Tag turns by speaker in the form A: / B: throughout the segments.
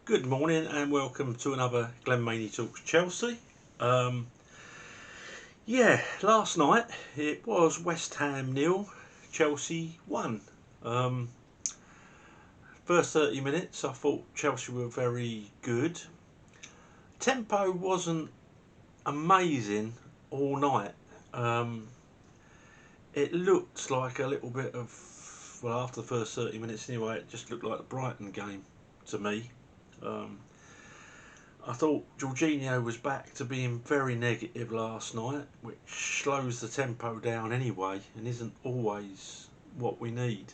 A: Good morning and welcome to another Glenn Maney Talks Chelsea. Um, last night it was West Ham nil, Chelsea 1. Um, First 30 minutes I thought Chelsea were very good. Tempo wasn't amazing all night. Um, it looked like a little bit of, well, after the first 30 minutes anyway, it just looked like the Brighton game to me. Um, I thought Jorginho was back to being very negative last night, which slows the tempo down anyway and isn't always what we need.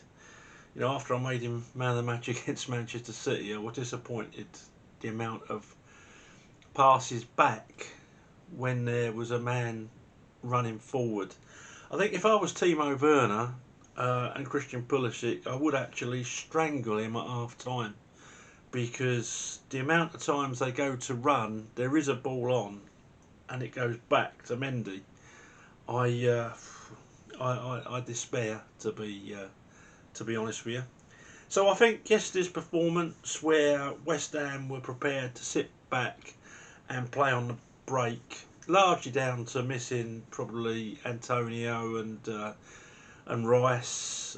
A: After I made him man of the match against Manchester City, I was disappointed the amount of passes back when there was a man running forward. I think if I was Timo Werner and Christian Pulisic, I would actually strangle him at half time because the amount of times they go to run, there is a ball on, and it goes back to Mendy. I I despair to be honest with you. So I think yesterday's performance, where West Ham were prepared to sit back and play on the break, largely down to missing probably Antonio and Rice,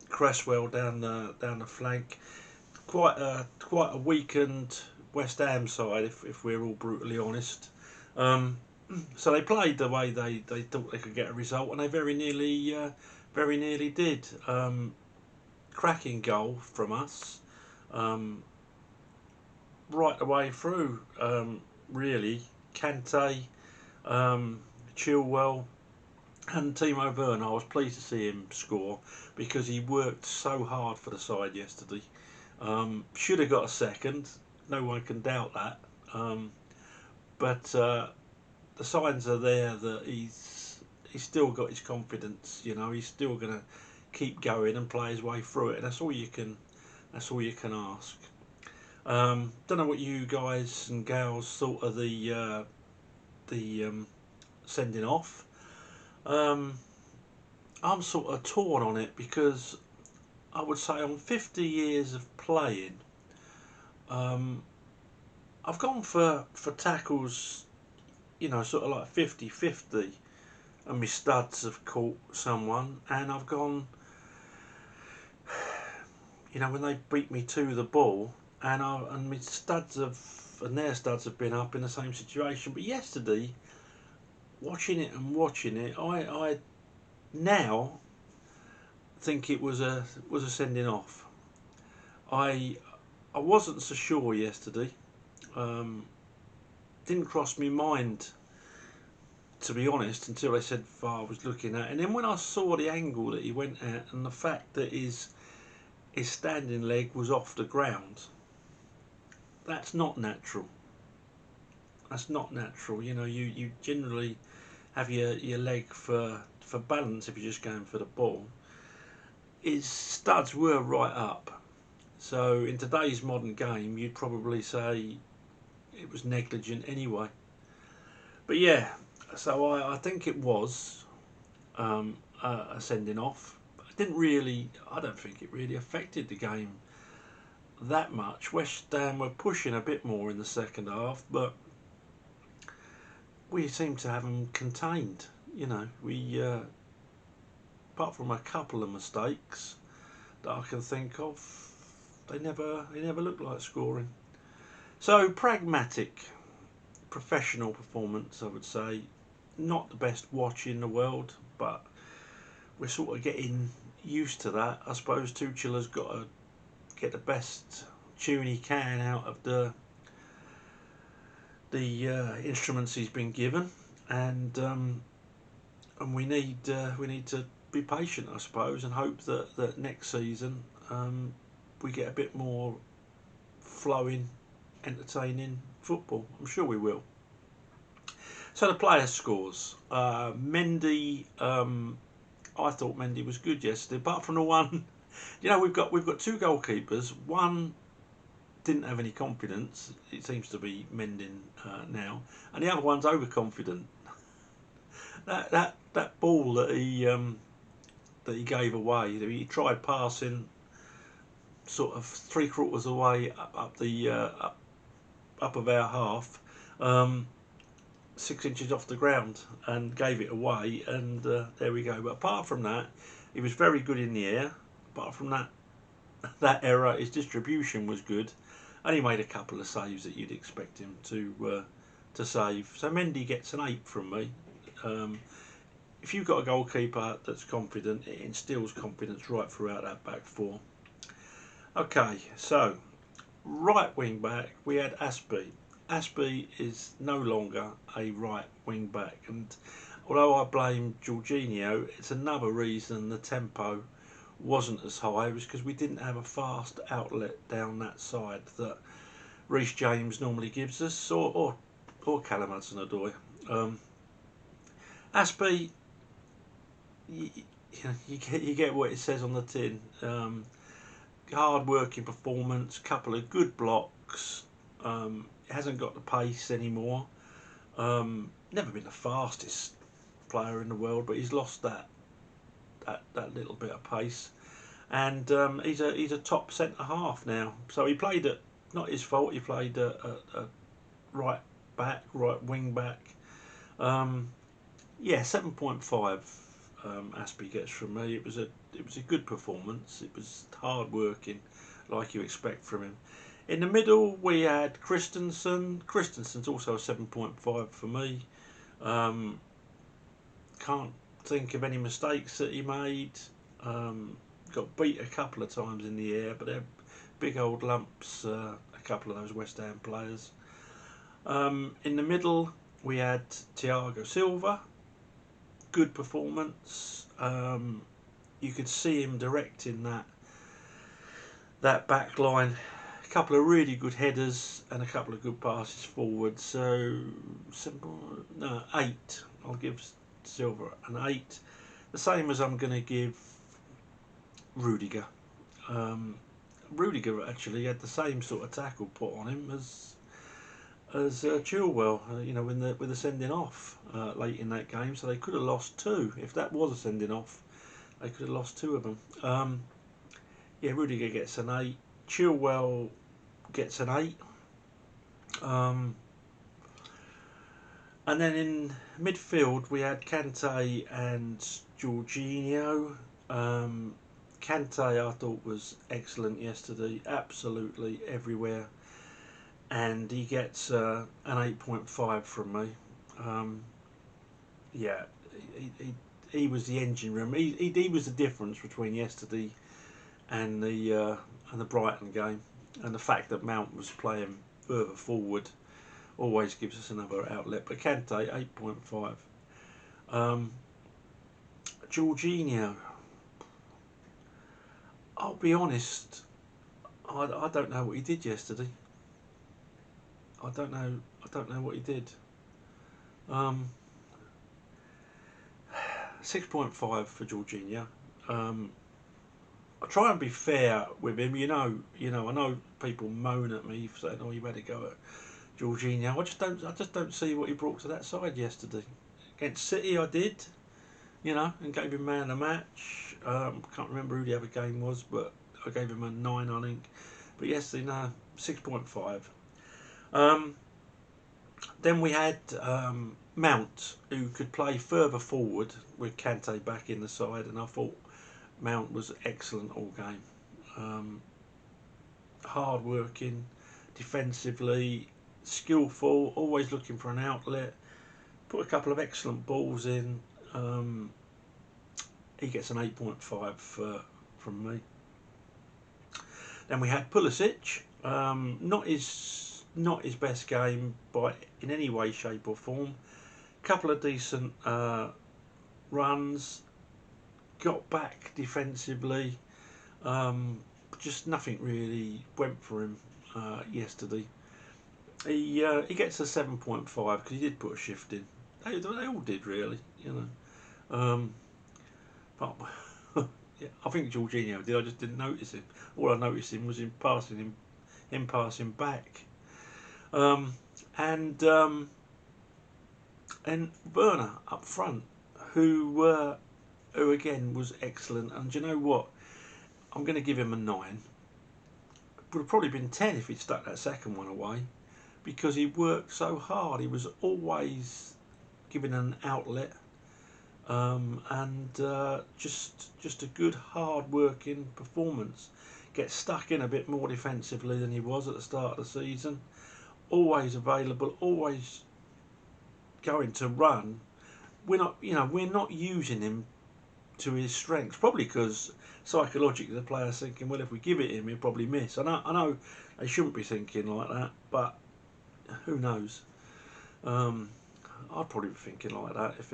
A: Cresswell down the flank. Quite a weakened West Ham side, if we're all brutally honest. Um, so they played the way they thought they could get a result, and they very nearly did. Cracking goal from us, um, right away through. Really, Kante, um, Chilwell, and Timo Werner. I was pleased to see him score because he worked so hard for the side yesterday. Should have got a second. No one can doubt that. But the signs are there that he's still got his confidence. He's still going to keep going and play his way through it. And that's all you can ask. Don't know what you guys and gals thought of the sending off. Um, I'm sort of torn on it because I would say on 50 years of playing, um, I've gone for tackles, sort of like 50-50, and my studs have caught someone, and I've gone, when they beat me to the ball, and my studs have, and their studs have been up in the same situation. But yesterday, watching it, I now think it was a sending off. I I wasn't so sure yesterday. Um, didn't cross my mind, to be honest, until they said VAR was looking at. And then when I saw the angle that he went at and the fact that his standing leg was off the ground, that's not natural. That's not natural. You generally have your leg for balance if you're just going for the ball. His studs were right up. So in today's modern game, you'd probably say it was negligent anyway. But yeah, so I think it was a sending off. I don't think it really affected the game that much. West Ham were pushing a bit more in the second half, but we seemed to have them contained. We apart from a couple of mistakes that I can think of, they never looked like scoring. So pragmatic, professional performance, I would say. Not the best watch in the world, but we're sort of getting used to that. I suppose Tuchel has got to get the best tune he can out of the instruments he's been given, and we need to be patient, I suppose, and hope that next season we get a bit more flowing, entertaining football. I'm sure we will. So the player scores. Mendy. I thought Mendy was good yesterday, apart from the one. We've got two goalkeepers. One didn't have any confidence. It seems to be mending now, and the other one's overconfident. That ball that he gave away. He tried passing. sort of 3/4 of the way up the up of our half, 6 inches off the ground, and gave it away, and there we go. But apart from that, he was very good in the air. Apart from that error, his distribution was good, and he made a couple of saves that you'd expect him to save. So Mendy gets an 8 from me. If you've got a goalkeeper that's confident, it instills confidence right throughout that back four. Okay, so right wing back, we had Aspie. Aspie is no longer a right wing back, and although I blame Jorginho, it's another reason the tempo wasn't as high, was because we didn't have a fast outlet down that side that Reece James normally gives us, or Callum Hudson-Odoi. Aspie, you get what it says on the tin. Hard working performance, couple of good blocks. Hasn't got the pace anymore. Never been the fastest player in the world, but he's lost that little bit of pace. And he's a top centre half now. So he played at, not his fault, he played at right back, right wing back. Yeah, 7.5. Aspie gets from me. It was a good performance. It was hard working, like you expect from him. In the middle, we had Christensen. Christensen's also a 7.5 for me. Can't think of any mistakes that he made. Got beat a couple of times in the air, but they're big old lumps, a couple of those West Ham players. In the middle, we had Thiago Silva. Good performance. You could see him directing that back line. A couple of really good headers and a couple of good passes forward. So 8. I'll give Silva an 8. The same as I'm going to give Rudiger. Rudiger actually had the same sort of tackle put on him as Chilwell, with the sending off late in that game, so they could have lost 2. If that was a sending off, they could have lost 2 of them. Yeah, Rudiger gets an 8. Chilwell gets an 8. And then in midfield we had Kante and Jorginho. Kante I thought was excellent yesterday, absolutely everywhere, and he gets an 8.5 from me. Yeah, he was the engine room. He was the difference between yesterday and the Brighton game, and the fact that Mount was playing further forward always gives us another outlet. But Kante, 8.5. Jorginho, I'll be honest, I don't know what he did yesterday. I don't know what he did. 6.5 for Jorginho. I try and be fair with him. I know people moan at me for saying, "Oh, you better go at Jorginho." I just don't see what he brought to that side yesterday. Against City, I did, and gave him man of the match. Can't remember who the other game was, but I gave him a 9, I think. But yesterday, no, 6.5. Then we had Mount, who could play further forward with Kante back in the side, and I thought Mount was excellent all game. Hard working, defensively, skillful, always looking for an outlet. Put a couple of excellent balls in. He gets an 8.5 from me. Then we had Pulisic. Not his best game in any way, shape or form. Couple of decent runs. Got back defensively. Just nothing really went for him yesterday. He gets a 7.5 because he did put a shift in. They all did really, But yeah, I think Jorginho did. I just didn't notice him. All I noticed him was him passing back. And Werner up front, who again was excellent. And do you know what? I'm going to give him a 9. would have probably been 10 if he'd stuck that second one away, because he worked so hard. He was always given an outlet, and just a good hard working performance. Gets stuck in a bit more defensively than he was at the start of the season. Always available, always going to run. We're not using him to his strengths, probably because psychologically the player's thinking, well, if we give it him, he'll probably miss. I know they shouldn't be thinking like that, but who knows? I'd probably be thinking like that if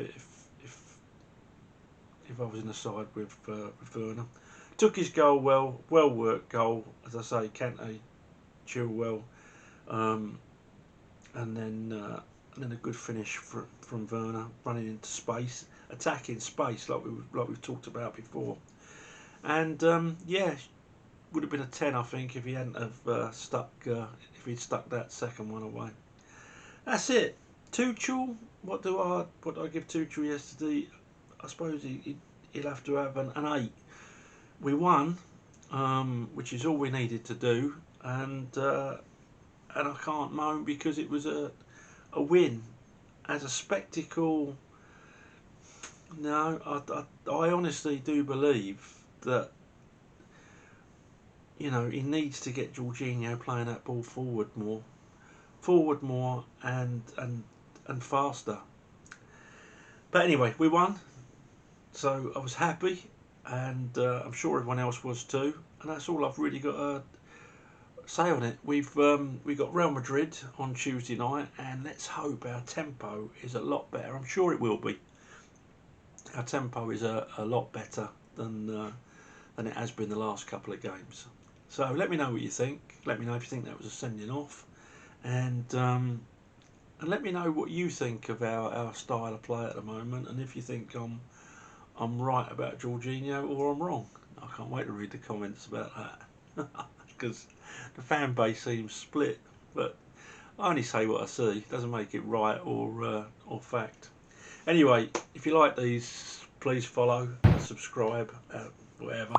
A: I was in the side with Werner. Took his goal well worked goal, as I say. Kante, Chilwell, and then a good finish from Werner, running into space, attacking space like we've talked about before. And yeah, would have been a 10, I think, if he hadn't have if he'd stuck that second one away. That's it. Tuchel, what do I give Tuchel yesterday? I suppose he'll have to have an 8. We won, which is all we needed to do, and I can't moan because it was a win. As a spectacle, no, I honestly do believe that he needs to get Jorginho playing that ball forward more, and faster. But anyway, we won, so I was happy, and I'm sure everyone else was too. And that's all I've really got to say on it. We got Real Madrid on Tuesday night, and let's hope our tempo is a lot better. I'm sure it will be. Our tempo is a lot better than it has been the last couple of games. So let me know what you think. Let me know if you think that was a sending off, and let me know what you think of our style of play at the moment, and if you think I'm right about Jorginho or I'm wrong. I can't wait to read the comments about that, because the fan base seems split. But I only say what I see. Doesn't make it right or fact. Anyway, if you like these, please follow, subscribe, whatever,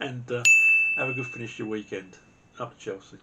A: and have a good finish to your weekend. Up to Chelsea.